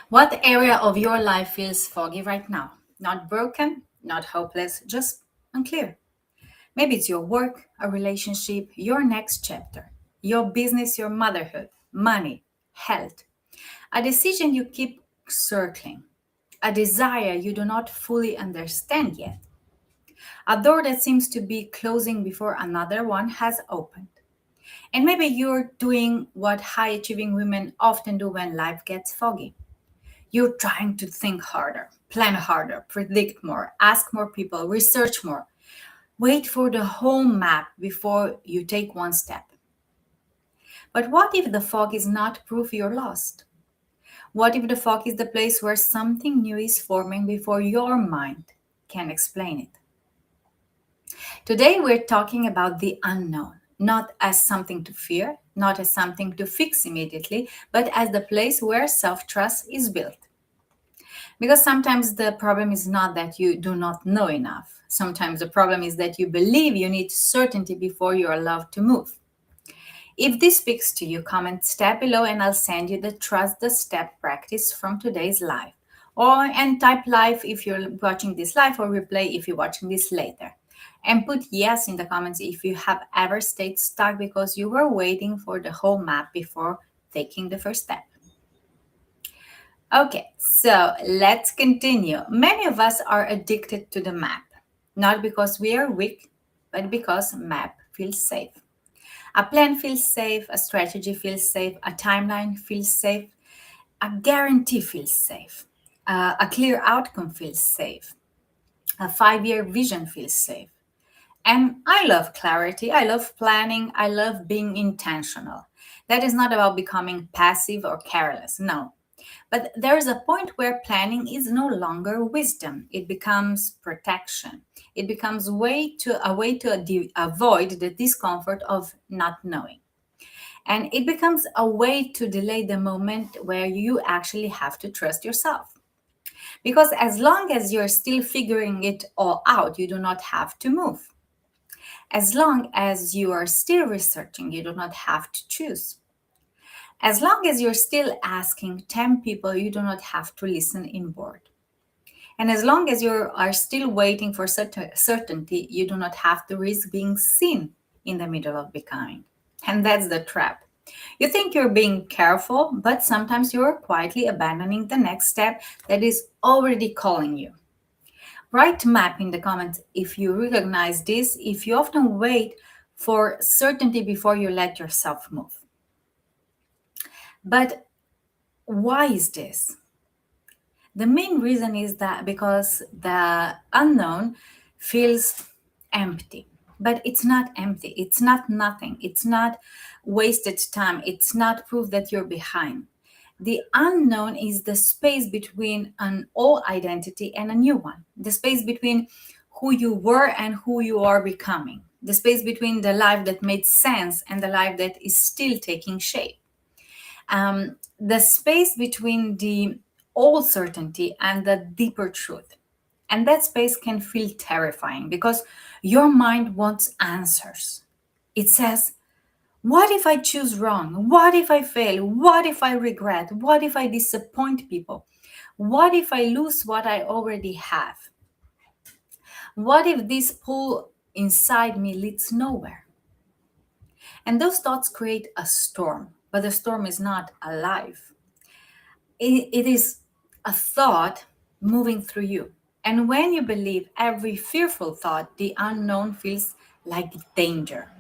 What area of your life feels foggy right now? Not broken, not hopeless, just unclear. Maybe it's your work, a relationship, your next chapter, your business, your motherhood, money, health, a decision you keep circling, a desire you do not fully understand yet, a door that seems to be closing before another one has opened. And maybe you're doing what high achieving women often do when life gets foggy. You're trying to think harder, plan harder, predict more, ask more people, research more. Wait for the whole map before you take one step. But what if the fog is not proof you're lost? What if the fog is the place where something new is forming before your mind can explain it? Today, we're talking about the unknown, not as something to fear, not as something to fix immediately, but as the place where self trust is built. Because sometimes the problem is not that you do not know enough. Sometimes the problem is that you believe you need certainty before you are allowed to move. If this speaks to you, comment step below and I'll send you the trust the step practice from today's live. Or and type live if you're watching this live or replay if you're watching this later. And put yes in the comments if you have ever stayed stuck because you were waiting for the whole map before taking the first step. Okay, so let's continue. Many of us are addicted to the map, not because we are weak, but because map feels safe. A plan feels safe, a strategy feels safe, a timeline feels safe, a guarantee feels safe, a clear outcome feels safe, a 5 year vision feels safe. And I love clarity, I love planning, I love being intentional. That is not about becoming passive or careless, no. But there is a point where planning is no longer wisdom. It becomes protection. It becomes a way to avoid the discomfort of not knowing. And it becomes a way to delay the moment where you actually have to trust yourself. Because as long as you're still figuring it all out, you do not have to move. As long as you are still researching, you do not have to choose. As long as you're still asking 10 people, you do not have to listen inward. And as long as you are still waiting for certainty, you do not have to risk being seen in the middle of becoming. And that's the trap. You think you're being careful, but sometimes you're quietly abandoning the next step that is already calling you. Write map in the comments if you recognize this, if you often wait for certainty before you let yourself move. But why is this? The main reason is that because the unknown feels empty. But it's not empty. It's not nothing. It's not wasted time. It's not proof that you're behind. The unknown is the space between an old identity and a new one, the space between who you were and who you are becoming, the space between the life that made sense and the life that is still taking shape, the space between the old certainty and the deeper truth. And that space can feel terrifying because your mind wants answers. It says, what if I choose wrong? What if I fail? What if I regret? What if I disappoint people? What if I lose what I already have? What if this pull inside me leads nowhere? And those thoughts create a storm, but the storm is not alive. It is a thought moving through you. And when you believe every fearful thought, the unknown feels like danger.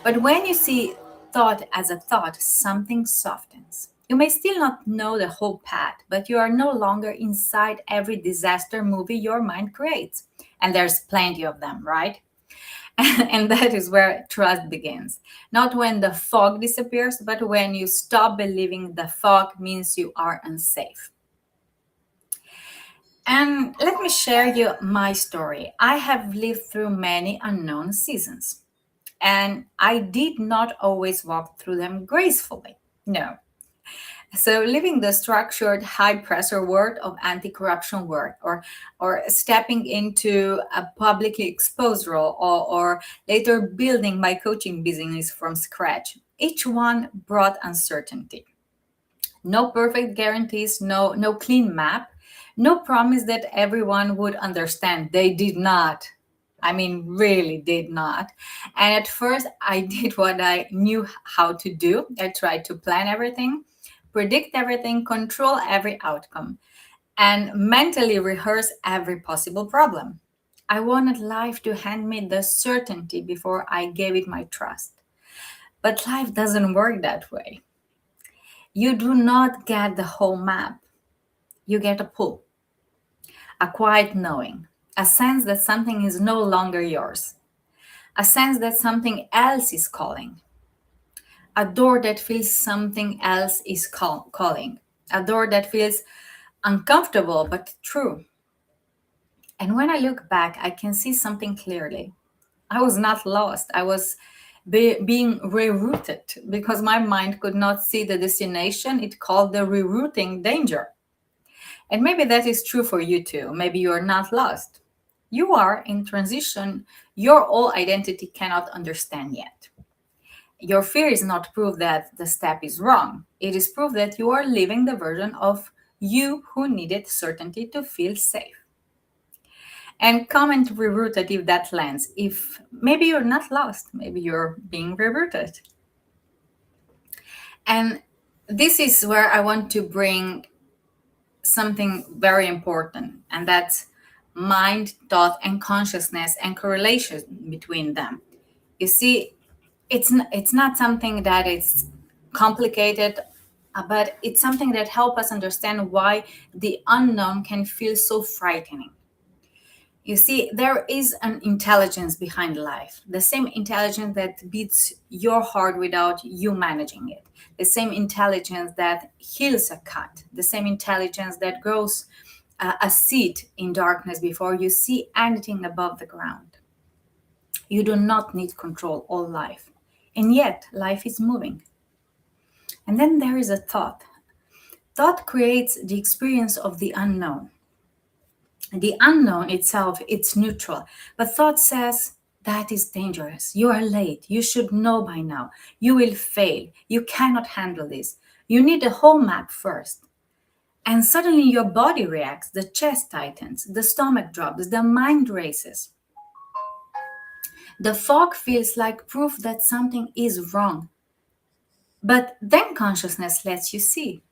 But when you see thought as a thought, something softens. You may still not know the whole path, but you are no longer inside every disaster movie your mind creates. And there's plenty of them, right? And that is where trust begins. Not when the fog disappears, but when you stop believing the fog means you are unsafe. And let me share you my story. I have lived through many unknown seasons, and I did not always walk through them gracefully. No. So leaving the structured high pressure world of anti-corruption work or stepping into a publicly exposed role or later building my coaching business from scratch, each one brought uncertainty. No perfect guarantees, no clean map, no promise that everyone would understand. They did not. I mean, really did not. And at first, I did what I knew how to do. I tried to plan everything, predict everything, control every outcome, and mentally rehearse every possible problem. I wanted life to hand me the certainty before I gave it my trust. But life doesn't work that way. You do not get the whole map. You get a pull, a quiet knowing, a sense that something is no longer yours, a sense that something else is calling, a door that feels something else is calling, a door that feels uncomfortable but true. And when I look back, I can see something clearly. I was not lost. I was being rerouted because my mind could not see the destination. It called the rerouting danger. And maybe that is true for you too. Maybe you are not lost. You are in transition your old identity cannot understand yet. Your fear is not proof that the step is wrong. It is proof that you are living the version of you who needed certainty to feel safe. And comment rerouted if that lands. If maybe you're not lost, maybe you're being rerouted. And this is where I want to bring something very important, and that's mind, thought, and consciousness and correlation between them. You see, it's not something that is complicated, but it's something that helps us understand why the unknown can feel so frightening. You see, there is an intelligence behind life, the same intelligence that beats your heart without you managing it, the same intelligence that heals a cut, the same intelligence that grows a seed in darkness before you see anything above the ground. You do not need control all life, and yet life is moving. And then there is a thought. Thought creates the experience of the unknown. The unknown itself, it's neutral, but thought says that is dangerous. You are late. You should know by now. You will fail. You cannot handle this. You need a whole map first. And suddenly your body reacts, the chest tightens, the stomach drops, the mind races. The fog feels like proof that something is wrong. But then consciousness lets you see.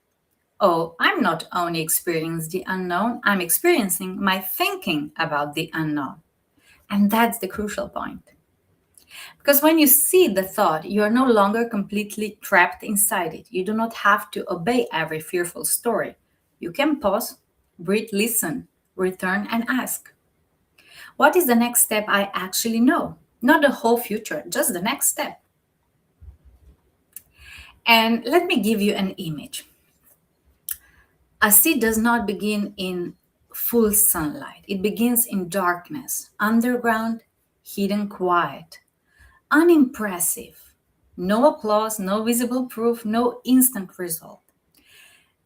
Oh, I'm not only experiencing the unknown, I'm experiencing my thinking about the unknown. And that's the crucial point. Because when you see the thought, you are no longer completely trapped inside it. You do not have to obey every fearful story. You can pause, breathe, listen, return, and ask, what is the next step I actually know? Not the whole future, just the next step. And let me give you an image. A seed does not begin in full sunlight, it begins in darkness, underground, hidden, quiet, unimpressive. No applause, no visible proof, no instant result.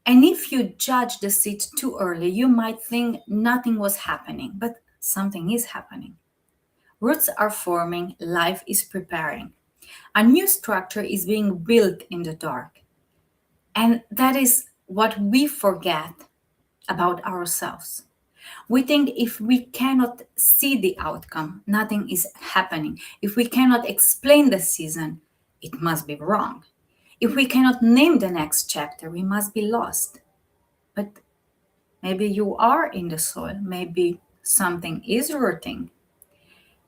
And if you judge the seed too early, you might think nothing was happening, but something is happening. Roots are forming, life is preparing. A new structure is being built in the dark. And that is what we forget about ourselves. We think if we cannot see the outcome, nothing is happening. If we cannot explain the season, it must be wrong. If we cannot name the next chapter, we must be lost. But maybe you are in the soil. Maybe something is rooting.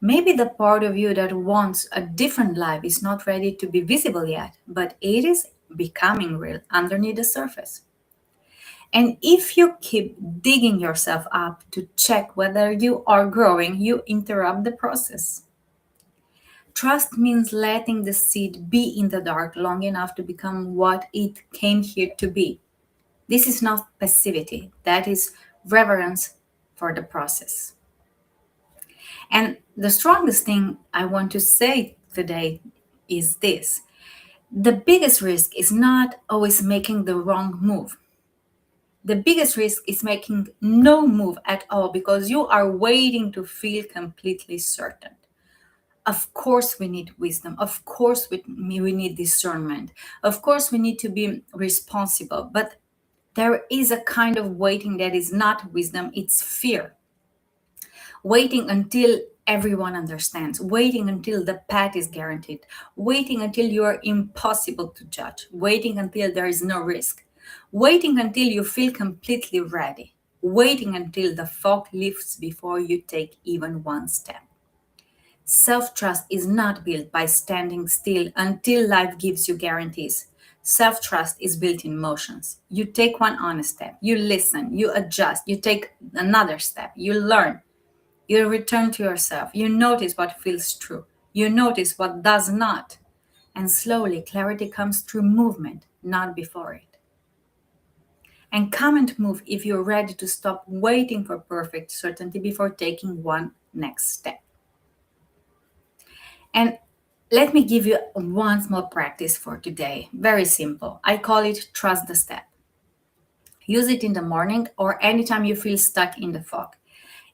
Maybe the part of you that wants a different life is not ready to be visible yet, but it is becoming real underneath the surface. And if you keep digging yourself up to check whether you are growing, you interrupt the process. Trust means letting the seed be in the dark long enough to become what it came here to be. This is not passivity, that is reverence for the process. And the strongest thing I want to say today is this: the biggest risk is not always making the wrong move. The biggest risk is making no move at all because you are waiting to feel completely certain. Of course, we need wisdom. Of course, we need discernment. Of course, we need to be responsible. But there is a kind of waiting that is not wisdom, it's fear. Waiting until everyone understands, waiting until the path is guaranteed, waiting until you are impossible to judge, waiting until there is no risk, waiting until you feel completely ready, waiting until the fog lifts before you take even one step. Self trust is not built by standing still until life gives you guarantees. Self trust is built in motions. You take one honest step, you listen, you adjust, you take another step, you learn, you return to yourself, you notice what feels true, you notice what does not. And slowly, clarity comes through movement, not before it. And come and move if you're ready to stop waiting for perfect certainty before taking one next step. And let me give you one small practice for today. Very simple. I call it trust the step. Use it in the morning or anytime you feel stuck in the fog.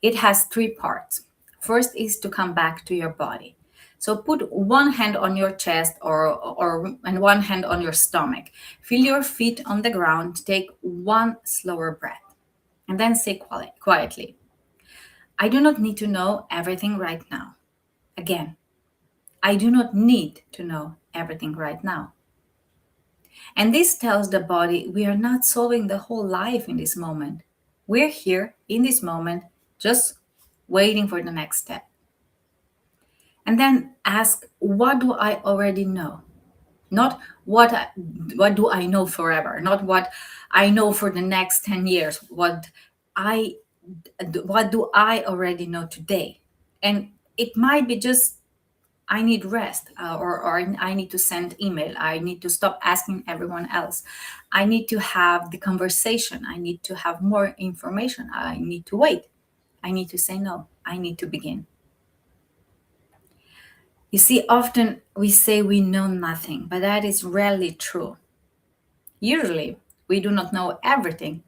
It has three parts. First is to come back to your body. So put one hand on your chest or and one hand on your stomach. Feel your feet on the ground. Take one slower breath and then say quietly, I do not need to know everything right now. Again, I do not need to know everything right now. And this tells the body we are not solving the whole life in this moment. We're here in this moment, just waiting for the next step. And then ask, what do I already know? Not what do I know forever, not what I know for the next 10 years, I what do I already know today? And it might be just I need rest, or I need to send email. I need to stop asking everyone else. I need to have the conversation. I need to have more information. I need to wait. I need to say no. I need to begin. You see, often we say we know nothing, but that is rarely true. Usually, we do not know everything,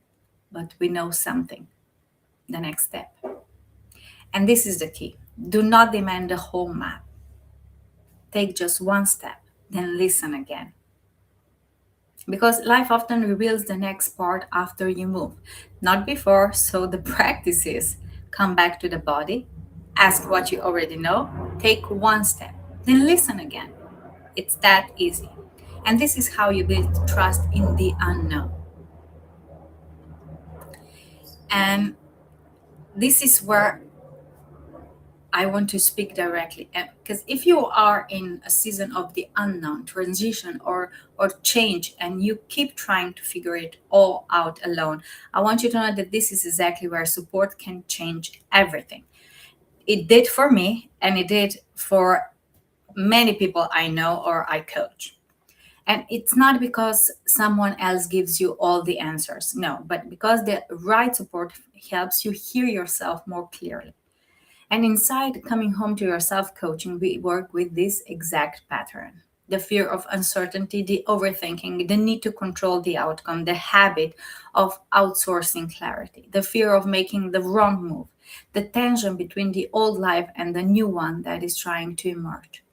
but we know something. The next step. And this is the key. Do not demand the whole map. Take just one step, then listen again. Because life often reveals the next part after you move, not before. So the practice is come back to the body, ask what you already know, take one step, then listen again. It's that easy. And this is how you build trust in the unknown. And this is where I want to speak directly. Because if you are in a season of the unknown, transition or change, and you keep trying to figure it all out alone, I want you to know that this is exactly where support can change everything. It did for me, and it did for many people I know or I coach. And it's not because someone else gives you all the answers, no, but because the right support helps you hear yourself more clearly. And inside coming home to yourself coaching, we work with this exact pattern: the fear of uncertainty, the overthinking, the need to control the outcome, the habit of outsourcing clarity, the fear of making the wrong move, the tension between the old life and the new one that is trying to emerge.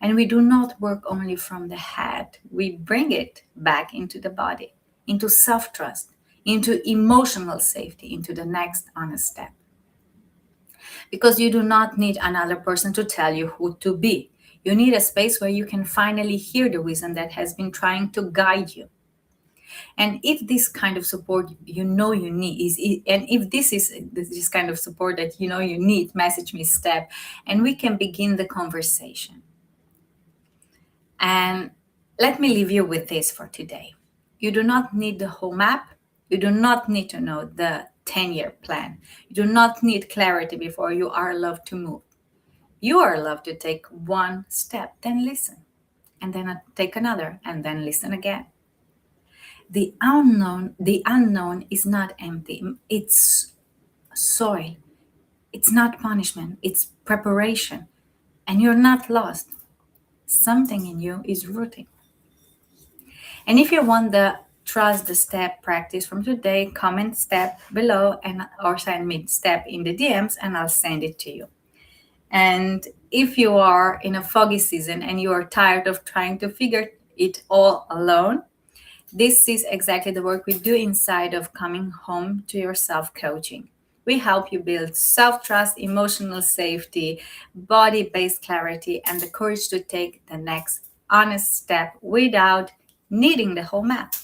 And we do not work only from the head, we bring it back into the body, into self trust, into emotional safety, into the next honest step. Because you do not need another person to tell you who to be. You need a space where you can finally hear the wisdom that has been trying to guide you. And if this kind of support you know you need and if this is this kind of support that you know you need, message me step, and we can begin the conversation. And let me leave you with this for today. You do not need the whole map. You do not need to know the 10-year plan. You do not need clarity before you are allowed to move. You are allowed to take one step, then listen, and then take another, and then listen again. The unknown is not empty. It's soil. It's not punishment. It's preparation. And you're not lost. Something in you is rooting. And if you want the trust the step practice from today, comment step below and or send me step in the DMs and I'll send it to you. And if you are in a foggy season and you are tired of trying to figure it all alone, this is exactly the work we do inside of Coming Home to Yourself coaching. We help you build self trust, emotional safety, body based clarity, and the courage to take the next honest step without needing the whole map.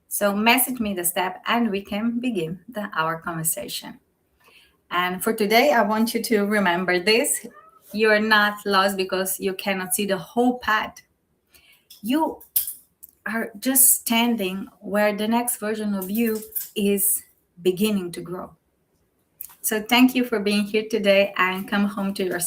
So, message me the step and we can begin our conversation. And for today, I want you to remember this: you're not lost because you cannot see the whole path. You are just standing where the next version of you is beginning to grow. So thank you for being here today and come home to yourself.